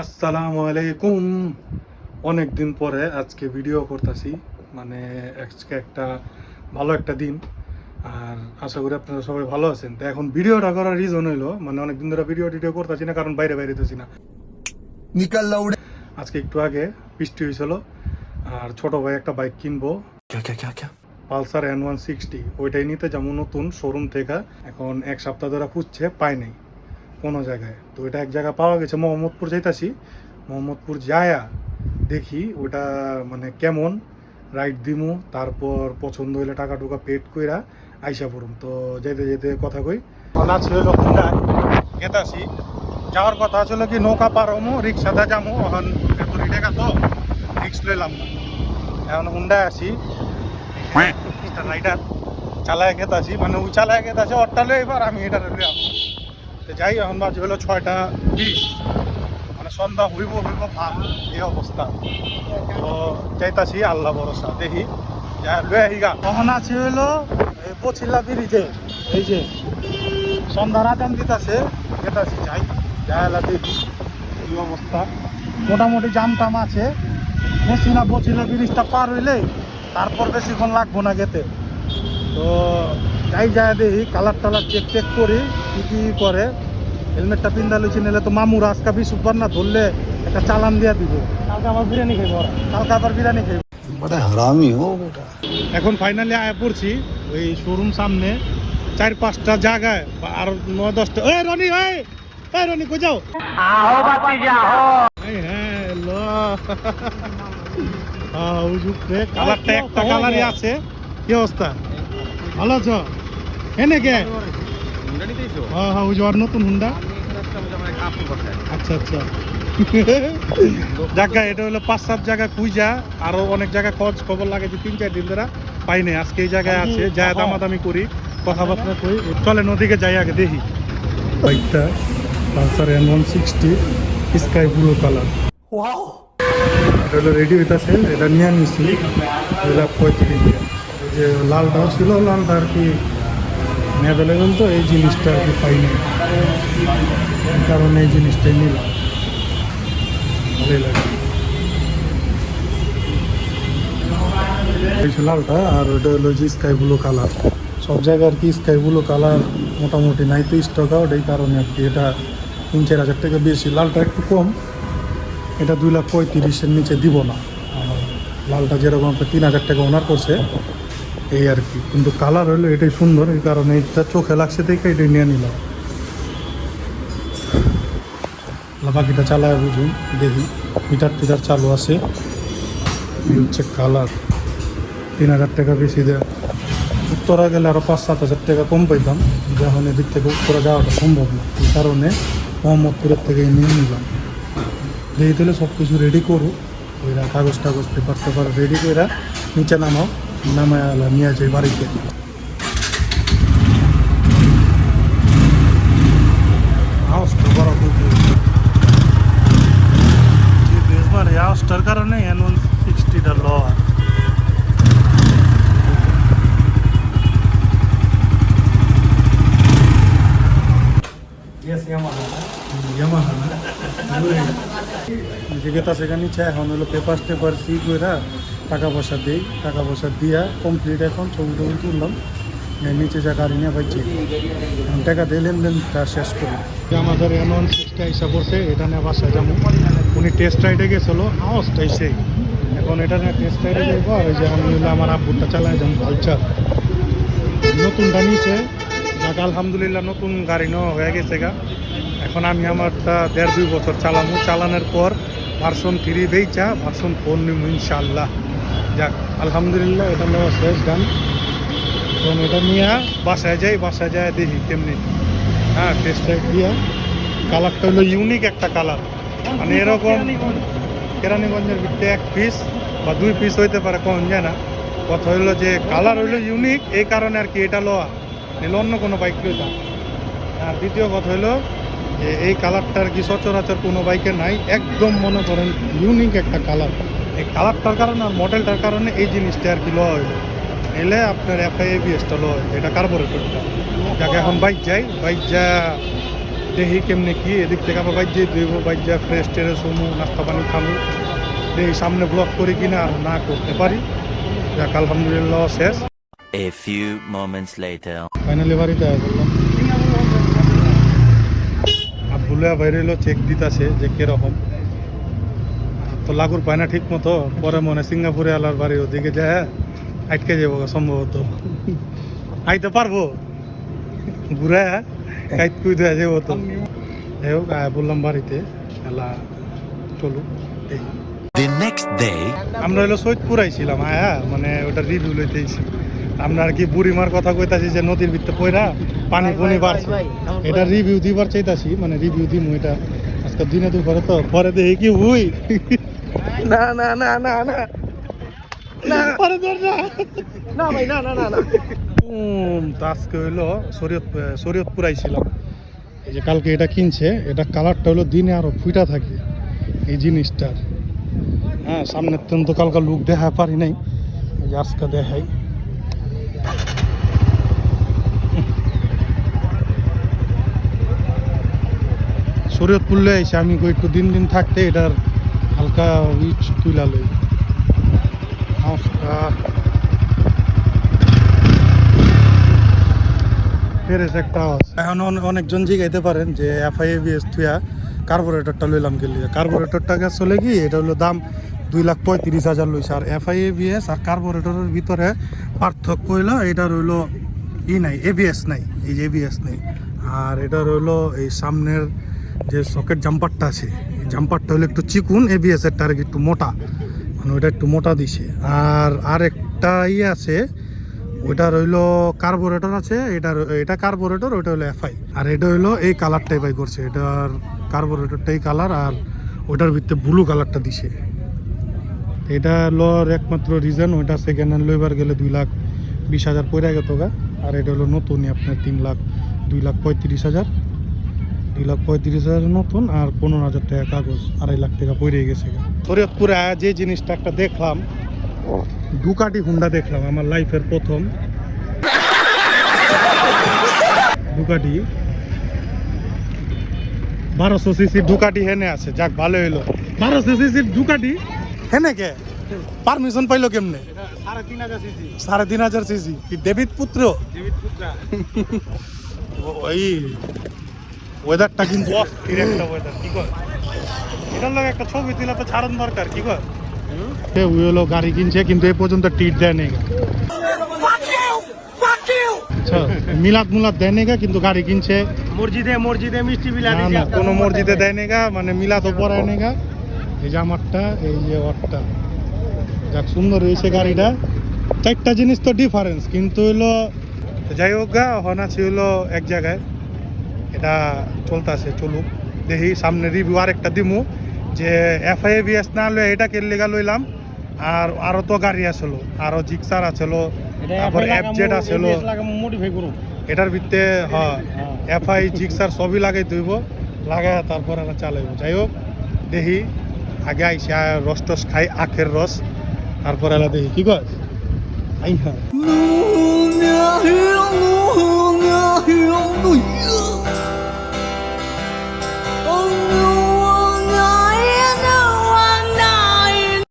আসসালামু আলাইকুম। অনেক দিন পরে আজকে ভিডিও করতেছি, মানে আজকে একটা ভালো একটা দিন। আর আশা করি আপনারা সবাই ভালো আছেন। তো এখন ভিডিওটা করার রিজন হইলো, মানে অনেকদিন ধরে ভিডিও করতেছি না, কারণ বাইরে বাইরেতেছি না। निकल लौड़े। আজকে একটু আগে বৃষ্টি হয়েছিল, আর ছোট ভাই একটা বাইক কিনবো, क्या क्या क्या क्या পালসার N160। ওইটাই নিতে যেমন নতুন শোরুম থেকে, এখন এক সপ্তাহ ধরে খুঁজছে, পাই নাই কোনো জায়গায়। তো এটা এক জায়গায় পাওয়া গেছে, মোহাম্মদপুর যাইতাছি। মোহাম্মদপুর যায়া দেখি ওটা মানে কেমন, রাইড দিমু, তারপর পছন্দ হইলে টাকা টুকা পেড কইরা আইসা পড়ুম। তো যেতে যেতে কথা কই, আছে হইলো হুন্ডা গেতাছি। যাওয়ার কথা ছিল কি নৌকা পার হমু, রিক্সাতে যামু, এখন এত টাকা তো রিক্স লইলাম না। এখন হুন্ডায় আসি, রাইডার চালায় গেতাছি, মানে ওই চালায় গেতাছে অট্টা লই, এবার আমি এটা লই আসবো। তো যাই, এখন বাজে হলো 6:20, মানে সন্ধ্যা হইব ভাব, এই অবস্থা। তো যাইতাছি আল্লাহ ভরসা, দেখি যা লই আহিগা। তখন আছে হইলো এই পছিলা ব্রিজে, এই যে সন্ধ্যা রাজান দিতাছে, গেতাছি যাই যাইলা দেখি এই অবস্থা। মোটামুটি জাম টাম আছে, বেশি না পছিলা ব্রিজটা পার হইলে তারপর বেশিক্ষণ লাগবো না গেতে। তো যাই যায় দেখি, কালার টালার চেক করি কি কি করে। হেলমেটটা পিন্ধা লইছি, নিলে তো মামুর আজকা বিশুবার না ধরলে একটা চালান দিয়া দিব। কালকে আবার বিরিয়ানি খাইব, बड़ा हरामी हो बेटा। এখন ফাইনালি আয়া পড়ছি ওই শোরুম সামনে। 4-5টা জায়গায় আর 9-10টা। এই রনি, এই রনি কই যাও? হ্যাঁ লো হুজুরে, কালারটা একটা কালারই আছে। কি অবস্থা, ভালো আছো? এনে কে? হ্যাঁ হ্যাঁ, ওই যে ওর নতুন হুন্ডা। আচ্ছা আচ্ছা, জায়গা এটা হলো 5-7 জায়গা খুঁজা, আরো অনেক জায়গায় খোঁজ খবর লাগে, যে 3-4 দিন ধরে পাই নাই। আজকে এই জায়গায় আছে, যা দামাদামি করি, কথাবার্তা কই। চলে নদীকে যাই, আগে দেখি বাইকটা। Pulsar N160 sky blue colour, এটা হলো রেডি হইতাছে। এটা নিয়ে নিছি 2,35,000 দিয়ে। ওই যে লালটাও ছিল, লালটা আর কি অ্যাভেলেবেল, তো এই জিনিসটা আর কি পাইনি, এই কারণে এই জিনিসটাই নিলাম। ভালোই লাগে এই লালটা। আর ওটা হলো যে স্কাই ব্লু কালার। সব জায়গায় আর কি স্কাই ব্লু কালার মোটামুটি নাই তো স্টক আউট, এই কারণে আর কি এটা 3-4 হাজার টাকা বেশি। লালটা একটু কম, এটা 2,35,000-এর নিচে দিব না। আর লালটা যেরকম 3,000 টাকা ওনার করছে, এই আর কি। কিন্তু কালার হলো এটাই সুন্দর, এই কারণে এটা চোখে লাগছে দেখে এটাই নিয়ে নিলাম। বাকিটা চালায় বুঝুন, দেখি মিটার চালু আছে। এই হচ্ছে কালার, 3,000 টাকা বেশি দেয়। উত্তরা গেলে আরও 5-7 হাজার টাকা কম পাইতাম, যখন এদিক থেকে উত্তরা যাওয়াটা সম্ভব না, এই কারণে মোহাম্মদপুরের থেকে নিয়ে নিলাম। দেখি তাহলে সব কিছু রেডি করু, ওইরা কাগজ টাগজ পেপার রেডি করে নিচে নামাও, নামায় নিয়ে যাই বাড়িতে। আওয়াজটা বড় বেশবার, এই আওয়াজটার কারণে N160টা ল। সেখানে নিচে এখন হলো পেপার সি করে টাকা পয়সা দিই, টাকা পয়সা দিয়া কমপ্লিট। এখন ছবি টবি তুললাম, নিচে যা গাড়ি নিয়ে পাইছি, টাকা দিয়ে লেনদেনটা শেষ করি। আমাদের N160 হিসাব করছে, এটা নিয়ে বাসায় যাবো। উনি টেস্ট রাইডে গেছিলো, আওয়াজটাই সেই। এখন এটা নিয়ে টেস্ট রাইডে যাইব। আর ওই যে আমি হলো আমার আব্বুরটা চালায় যেমন কালচার নতুনটা নিচে, যাক আলহামদুলিল্লাহ নতুন গাড়ি নেওয়া হয়ে গেছে গা। এখন আমি আমারটা 1.5-2 বছর চালামু, চালানোর পর ভার্সন 3 বেচা ভার্সন 4 নিব ইনশাল্লাহ। যাক আলহামদুলিল্লাহ, এটা নেওয়া শেষ গান। এখন এটা নিয়ে বাসায় যায় দেখি কেমনি। হ্যাঁ, টেস্ট রাইড দিয়া। কালারটা হলো ইউনিক একটা কালার, মানে এরকম কেরানীগঞ্জের ভিতরে 1 পিস বা 2 পিস হইতে পারে, কোন যায় না। কথা হইলো যে কালার হইলো ইউনিক, এই কারণে আর কি এটা লোয়া নিলে অন্য কোনো বাইক লইতাম। আর দ্বিতীয় কথা হইলো যে এই কালারটা আর কি সচরাচর কোনো বাইকে নাই, একদম মনে করেন ইউনিক একটা কালার। এই কালারটার কারণে আর মডেলটার কারণে এই জিনিসটা আর কি লওয়া হইলো। এলে আপনার FI ABS-টা লো, এটা কার্বোরেটরটা। যাকে এখন বাইক যা দেখি কেমনে কি এদিক থেকে আবার বাইর যেয়ে ধুইব, বাইর যা ফ্রেশ টেরেস হমু, নাস্তা পানি খাবো, দেখি সামনে ব্লক করি কিনা আর না করতে পারি। যাক আলহামদুলিল্লাহ শেষ। A few moments later. Finally বাড়িতে বললাম আব্বুলিয়া বাইরে এলো, চেক দিতেছে যে কিরকম, তো লাগুর পায় না ঠিক মতো। পরে মনে সিঙ্গাপুরে আলার বাড়ি ওদিকে যায় আটকে যাবো সম্ভবত, আইতে পারবো ঘুরে কাইত কুই দেওয়া যাবো তো। যাই হোক বললাম বাড়িতে এলা চলো দেখি। The next day. আমরা হলো সৈয়দপুর আইছিলাম, মানে ওটা রিভিউ লইতেছি। আমরা আর কি বুড়িমার কথা কইতাছি যে নদীর ভিতরে পয়রা পানি পানি বাড়ছে, এটা রিভিউ দিবার চাইতাছি, মানে রিভিউ দিমু এটা আজকে দিনে দুপুরে। তো পরে দেখি কি হুই না না না না না না পরে ধর না না ভাই না না না না তো আজকে হইলো শরীয়তপুর আইছিলাম। এই যে কালকে এটা কিনছে, এটা কালারটা হলো দিনে আরো ফুইটা থাকে এই জিনিসটার। হ্যাঁ সামনের তো কালকে লুক দেখা পারি নাই, এই যে আজকে দেখাই। শরীয়তপুরলে আইসে আমি একটু দিন দিন থাকতে এটার হালকা ইচ তুলা লই। একটা এখন অনেকজন জিগাইতে পারেন যে FIABS থুয়া কার্বোরেটরটা লইলাম গেলি। কার্বোরেটরটা চলে কি এটা হলো দাম 2,35,000 লইছে। আর FIABS আর কার্বোরেটরের ভিতরে পার্থক্য হইলো এটার হইলো নাই, ABS নাই, এই যে ABS নেই। আর এটার হইলো এই সামনের যে সকেট জাম্পারটা আছে, এই জাম্পারটা হলো একটু চিকুন, ABS এরটা আর একটু মোটা, মানে ওইটা একটু মোটা দিছে। আর একটা আছে ওইটা রইলো কার্বোরেটর আছে, এটা কার্বোরেটর, ওইটা হলো FI। আর এটা হইলো এই কালারটাই বাই করছে, এটার কার্বোরেটরটাই কালার, আর ওইটার ভিতরে ব্লু কালারটা দিছে। এটা হলো একমাত্র রিজন, ওইটা সেকেন্ড হ্যান্ড লইবার গেলে 2,20,000 পড়ে গেত গা। আর এটা হলো নতুনই আপনার 2,35,000 নতুন, আর 15,000 টাকা কাগজ, 2.5 লাখ টাকা পড়ে গেছে। শরীয়তপুরে যে জিনিসটা একটা দেখলাম, ডুকাটি হুন্ডা দেখলাম আমার লাইফের প্রথম। ডুকাটি 1200 সিসি ডুকাটি হেনে আছে, যাক ভালো হইলো। 1200 সিসি ডুকাটি হেনে কে পারমিশন পাইলো কেমনে? 3,500 সিসি কি ডেভিড পুত্র? ওই ওয়েদারটা কিন্তু অস্থির একটা ওয়েদার, কি কর এটার লাগে একটা ছবি তুলে তো ছাড়ন দরকার, কি কর? ওই হলো গাড়ি কিনছে কিন্তু এ পর্যন্ত টিট দেয় নেই, মিলাদ দেয় নেই, কিন্তু গাড়ি কিনছে। মসজিদে মিষ্টি বিলা না কোনো মসজিদে দেয় নেই, মানে মিলাদও পড়ায় নেই। এই যে আমারটা, এই যে ওরটা, যাক সুন্দর হয়েছে গাড়িটা। 4টা জিনিস তো ডিফারেন্স, কিন্তু হইলো যাই হোক গা হনাছি হইলো এক জায়গায়, এটা চলতেছে, চলুক দেখি সামনে রিভিউ আরেকটা দিমু যে FIABS না লই এটা কে লেগা লইলাম। আর আরো তো গাড়ি আসলো, আরো জিক্সার আসলো, তারপর FZ আসলো, এটার ভিতরে FI জিক্সার সবই লাগাই দইব, লাগায় তারপর আমরা চালাইব। যাই হোক দেখি আগে আইসি রস টস খাই, আখের রস, তারপর এলা দেখি কি কয়। আই হ্যাঁ